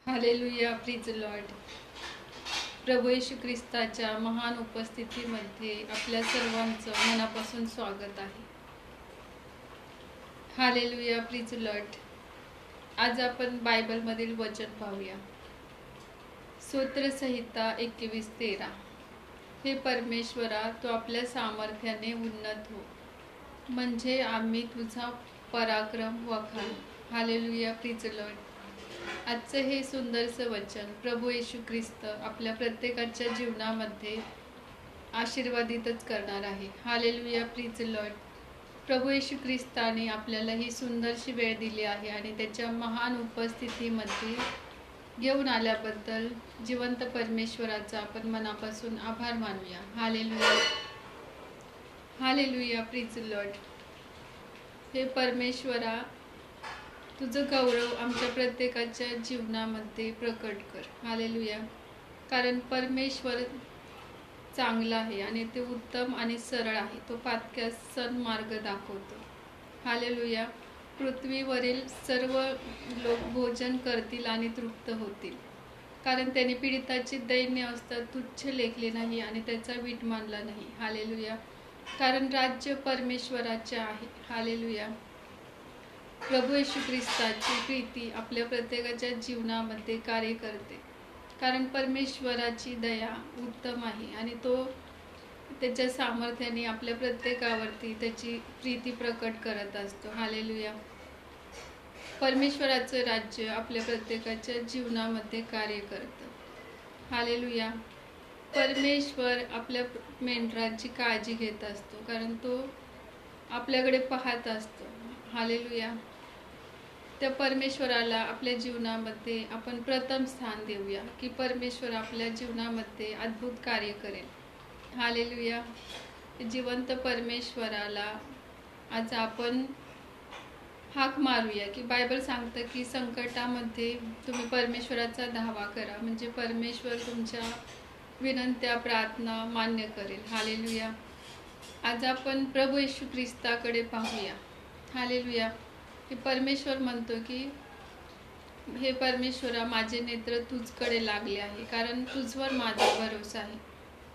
Hallelujah, प्रिज Lord. प्रभू येशू ख्रिस्ताच्या महान उपस्थितीमध्ये आपल्या सर्वांचं मनापासून स्वागत आहे. Hallelujah, प्रिज Lord. आज आपण बायबलमधील वचन पाहूया. स्तोत्रसंहिता 21:13. हे परमेश्वरा, तू आपल्या सामर्थ्याने उन्नत हो, म्हणजे आम्ही तुझा पराक्रम वखाणू. Hallelujah, प्रिज Lord. आजचं हे सुंदरचं वचन प्रभू येशू ख्रिस्त आपल्या प्रत्येकाच्या जीवनामध्ये आशीर्वादितच करणार आहे. Hallelujah, प्रिज Lord. प्रभू येशू ख्रिस्ताने आपल्याला ही सुंदरशी वेळ दिली आहे आणि त्याच्या महान उपस्थितीमध्ये घेऊन आल्याबद्दल जिवंत परमेश्वराचा आपण मनापासून आभार मानूया. Hallelujah, hallelujah, प्रिज Lord. हे परमेश्वरा, तुझं गौरव आमच्या प्रत्येकाच्या जीवनामध्ये प्रकट कर. हालेलुया. कारण परमेश्वर चांगला आहे आणि ते उत्तम आणि सरळ आहे. तो पातक्यास सन्मार्ग दाखवतो. हालेलुया. पृथ्वीवरील सर्व लोक भोजन करतील आणि तृप्त होतील, कारण त्याने पीडिताची दैन्य अवस्था तुच्छ लेखली नाही आणि त्याचा वीट मानला नाही. हालेलुया. कारण राज्य परमेश्वराचे आहे. हालेलुया. प्रभू येशू ख्रिस्ताची प्रीती आपल्या प्रत्येकाच्या जीवनामध्ये कार्य करते, कारण परमेश्वराची दया उत्तम आहे आणि तो त्याच्या सामर्थ्याने आपल्या प्रत्येकावरती त्याची प्रीती प्रकट करत असतो. हालेलुया. परमेश्वराचं राज्य आपल्या प्रत्येकाच्या जीवनामध्ये कार्य करतं. हालेलुया. परमेश्वर आपल्या मेंढराची काळजी घेत असतो, कारण तो आपल्याकडे पाहत असतो. हालेलुया. त्या परमेश्वराला आपल्या जीवनामध्ये आपण प्रथम स्थान देऊया, की परमेश्वर आपल्या जीवनामध्ये अद्भुत कार्य करेल. हालेलुया. जिवंत परमेश्वराला आज आपण हाक मारूया, की बायबल सांगतं की संकटामध्ये तुम्ही परमेश्वराचा धावा करा, म्हणजे परमेश्वर तुमच्या विनंत्या प्रार्थना मान्य करेल. हालेलुया. आज आपण प्रभू येशू ख्रिस्ताकडे पाहूया. हालेलुया. की परमेश्वर म्हणतो की हे परमेश्वरा, माझे नेत्र तुझकडे लागले आहे, कारण तुझवर माझा भरोसा आहे.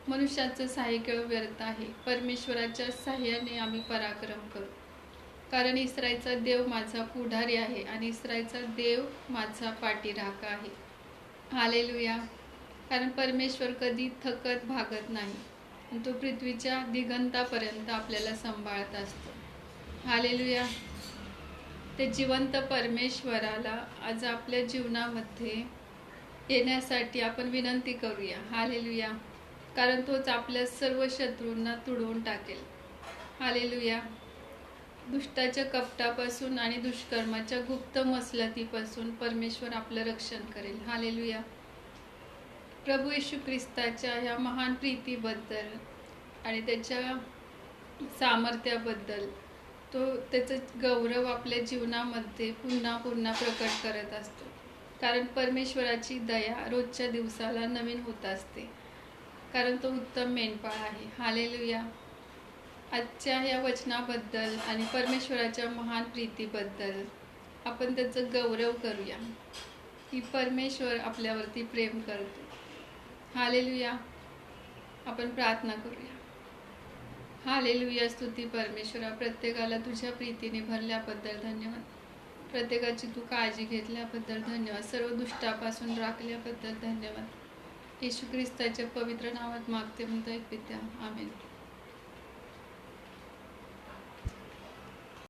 मनुष्याचं सहाय्य केवळ व्यर्थ आहे, परमेश्वराच्या सहाय्याने आम्ही पराक्रम करू, कारण इस्रायलचा देव माझा पुढारी आहे आणि इस्रायलचा देव माझा पाठीराखा आहे. हालेलुया. कारण परमेश्वर कधी थकत भागत नाही, तो पृथ्वीच्या दिगंतापर्यंत आपल्याला सांभाळत असतो. हालेलुया. ते जिवंत परमेश्वराला आज आपल्या जीवनामध्ये येण्यासाठी आपण विनंती करूया. हालेलुया. कारण तोच आपल्या सर्व शत्रूंना तुडवून टाकेल. हालेलुया. दुष्टाच्या कपटापासून आणि दुष्कर्माच्या गुप्त मसलतीपासून परमेश्वर आपलं रक्षण करेल. हालेलुया. प्रभू येशू ख्रिस्ताच्या ह्या महान प्रीतीबद्दल आणि त्याच्या सामर्थ्याबद्दल तो त्याचं गौरव आपल्या जीवनामध्ये पुन्हा पुन्हा प्रकट करत असतो, कारण परमेश्वराची दया रोजच्या दिवसाला नवीन होत असते, कारण तो उत्तम मेंढपाळ आहे. हालेलुया. आजच्या या वचनाबद्दल आणि परमेश्वराच्या महान प्रीतीबद्दल आपण त्याचं गौरव करूया, की परमेश्वर आपल्यावरती प्रेम करतो. हालेलुया. आपण प्रार्थना करूया. हालेलुया. स्तुती परमेश्वरा, प्रत्येकाला तुझ्या प्रीतीने भरल्याबद्दल धन्यवाद. प्रत्येकाची तू काळजी घेतल्याबद्दल धन्यवाद. सर्व दुष्टापासून राखल्याबद्दल धन्यवाद. येशू ख्रिस्ताच्या पवित्र नावात मागते म्हणतो, एक पित्या. आमेन.